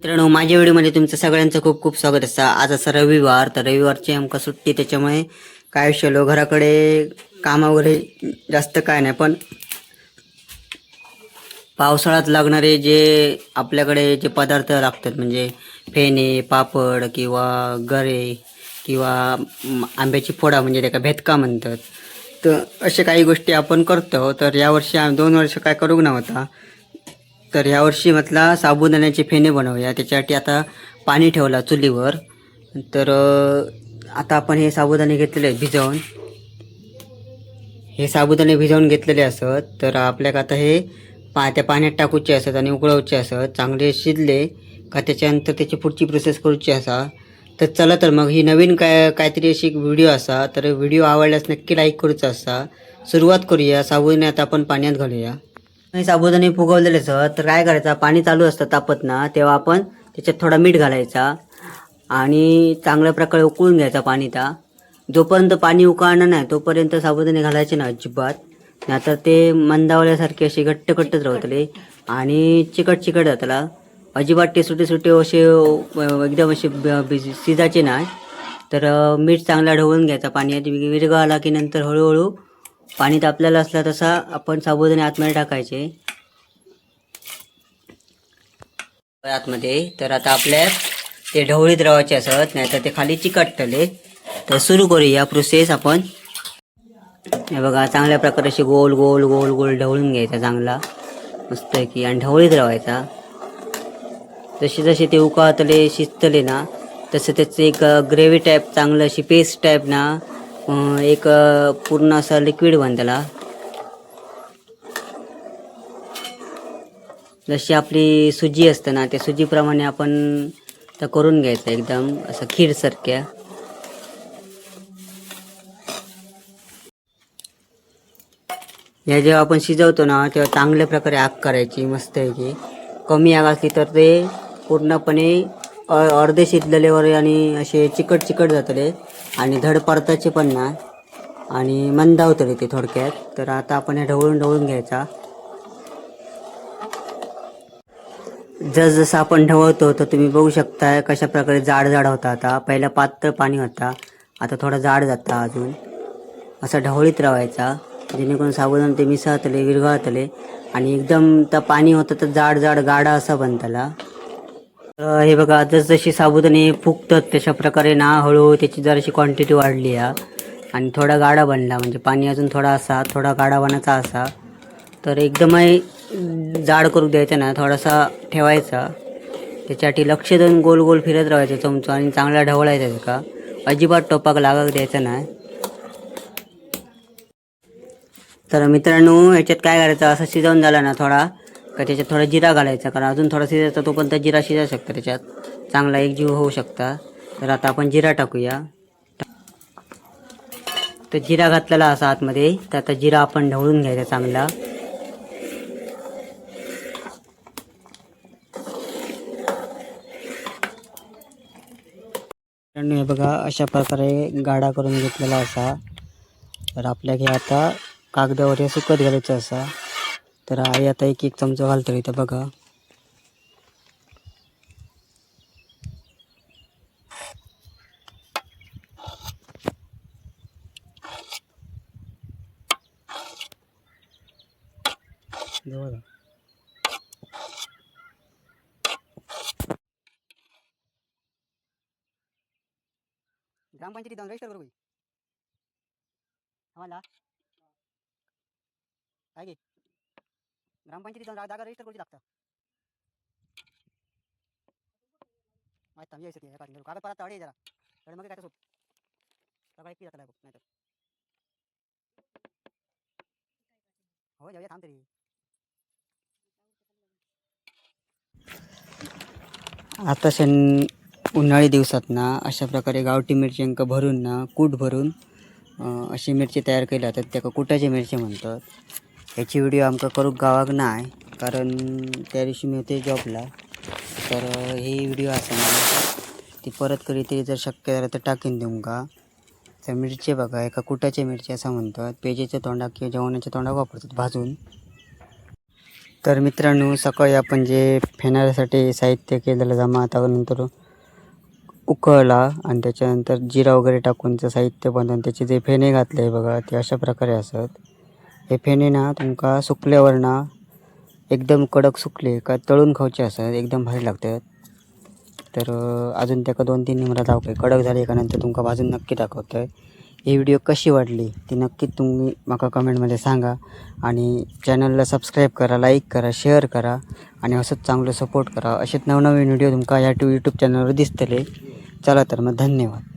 मित्रांनो, माझ्या व्हिडिओमध्ये तुमचं सगळ्यांचं खूप खूप स्वागत असतं. आज असं रविवार, तर रविवारची आमका सुट्टी, त्याच्यामुळे काय विषय घराकडे काम वगैरे जास्त काय नाही, पण पावसाळ्यात लागणारे जे आपल्याकडे जे पदार्थ लागतात म्हणजे फेणे, पापड किंवा गरे किंवा आंब्याची फोडा म्हणजे त्याला भेटका म्हणतात. तर अशा काही गोष्टी आपण करतो. तर यावर्षी 2 वर्ष काय करू नव्हता. तर यावर्षी म्हटला साबुदाण्याचे फेणे बनवूया. त्याच्यासाठी आता पाणी ठेवला चुलीवर. तर आता आपण हे साबुदाणे घेतलेले आहेत भिजवून. हे साबुदाणे भिजवून घेतलेले असत. तर आपल्याला आता हे त्या पाण्यात टाकूचे असत आणि उकळवचे असत. चांगले शिजले का त्याच्यानंतर त्याची पुढची प्रोसेस करूची असा. तर चला, तर मग ही नवीन काहीतरी अशी व्हिडिओ असा. तर व्हिडिओ आवडल्यास नक्की लाईक करूचा असा. सुरुवात करूया. साबुदाणे आता आपण पाण्यात घालूया. हे साबुदाणे फुगवलेले असत. तर काय करायचं, पाणी चालू असतं तापत ना, तेव्हा आपण त्याच्यात थोडा मीठ घालायचा आणि चांगल्या प्रकारे उकळून घ्यायचा पाणी. जोपर्यंत पाणी उकळणार नाही तोपर्यंत साबुदाणे घालायचे ना अजिबात. नाहीतर ते मंदावल्यासारखे असे घट्ट घट्टच राहतले आणि चिकट चिकट जातला. अजिबात ते सुटे सुटे असे एकदम असे शिजायचे नाही. तर मीठ चांगला ढवळून घ्यायचा पाण्यात. विरघळला आला की नंतर हळूहळू पाणी तापलेलं असला तसा आपण साबुदाणे आतमध्ये टाकायचे आतमध्ये. तर आता आपल्यात ते ढवळीत राहायचे असत, नाही तर ते खाली चिकटले. तर सुरू करूया प्रोसेस आपण. हे बघा, चांगल्या प्रकारे अशी गोल गोल गोल गोल ढवळून घ्यायचा चांगला मस्त आहे की, आणि ढवळीत राहायचा. जसे जसे ते उकळतले शिजतले ना तसं त्याचं एक ग्रेव्ही टाईप चांगलं अशी पेस्ट टाईप ना एक पूर्ण असं लिक्विड बनतला. जशी आपली सुजी असते ना त्या सुजीप्रमाणे आपण तर करून घ्यायचं एकदम असं खीरसारख्या. या जेव्हा आपण शिजवतो ना तेव्हा चांगल्या प्रकारे आग करायची मस्त आहे की. कमी आग असली तर ते पूर्णपणे अर्धे शिजलेल्यावर आणि असे चिकट चिकट जातले आणि धड परताचे पण ना आणि मंदावतले ते थोडक्यात. तर आता आपण हे ढवळून ढवळून घ्यायचा. जसं आपण ढवळतो तर तुम्ही बघू शकता कशा प्रकारे जाड जाड होता. आता पहिला पातळ पाणी होता, आता थोडा जाड जाता अजून. असा ढवळीत राहायचा जेणेकरून साबुदाणा ते मिसळतले विरघळतले आणि एकदम तर पाणी होतं तर जाड जाड गाडा असा बनतला. हे बघा, जसजशी साबुदाणे फुगतात तशा प्रकारे ना हळूहळू त्याची जराशी क्वांटिटी वाढली आणि थोडा गाडा बनला. म्हणजे पाणी अजून थोडा असा थोडा गाडा बनायचा असा. तर एकदमही जाड करू द्यायचा ना, थोडासा ठेवायचा. त्याच्यासाठी लक्ष देऊन गोल गोल फिरत राहायचं चमचा आणि चांगला ढवळायचा का. अजिबात टोपाक लागाक द्यायचा नाही. तर मित्रांनो, ह्याच्यात काय करायचं, असं शिजवून झाला ना थोडा का त्याच्यात थोडा जिरा घालायचा. कारण अजून थोडा शिजायचा तोपर्यंत जिरा शिजायला शकता, त्याच्यात चांगला एकजीव होऊ शकता. तर आता आपण जिरा टाकूया. तर जिरा घातलेला असा आतमध्ये. तर आता जिरा आपण ढवळून घ्यायचा चांगला. हे बघा, अशा प्रकारे गाडा करून घेतलेला असा. तर आपल्याला हे आता कागदावर हे सुकत घालायचं असा. तर आई आता एक एक चमचा घालतो इथं बघा. ग्रामपंचायतीत जाऊन रजिस्टर करू आम्हाला काय घे. ग्रामपंचायतीत जाऊन जागा रजिस्टर करूची लागतं. माहिती आम्ही यायचं ते कागदपत्रात अडे जरा तर मग काय सोप सगळं एकटी जातं नाही तर हो जाऊया थांब तरी. आता उन्हाळी दिवसात ना अशा प्रकारे गावठी मिरची भरून ना कूट भरून अशी मिरची तयार केली जातात. त्याका कुटाची मिरची म्हणतात. ह्याची व्हिडिओ आमका करूक गावाक नाही, कारण त्या दिवशी मी होते जॉबला. तर ही व्हिडिओ असा ना ती परत कधी तरी जर शक्य झालं तर टाकीन तुमका. तर मिरची बघा, एका कुटाची मिरची असं म्हणतात. पेजेच्या तोंडाक किंवा जेवणाच्या तोंडाक वापरतात भाजून. तर मित्रांनो, सकाळी आपण जे फेण्यासाठी साहित्य केलेलं जमा आता नंतर उकळला आणि त्याच्यानंतर जिरा वगैरे टाकून ते साहित्य बनवून त्याचे जे फेणे घातले बघा ते अशा प्रकारे असत. हे फेणे ना तुमका सुकल्यावर ना एकदम कडक सुकले का तळून खाऊचे असतात, एकदम भारी लागतात. तर अजून त्याका 2-3 निमरा दाखवते, कडक झाले का नंतर तुमका भाजून नक्की दाखवतोय. ही व्हिडिओ कशी वाटली ती नक्कीच तुम्ही माका कमेंटमध्ये सांगा आणि चॅनलला सबस्क्राईब करा, लाईक करा, शेअर करा आणि असंच चांगलं सपोर्ट करा. असेच नवनवीन व्हिडिओ तुमका या यूट्यूब चॅनलवर दिसतले. चला तर मग धन्यवाद.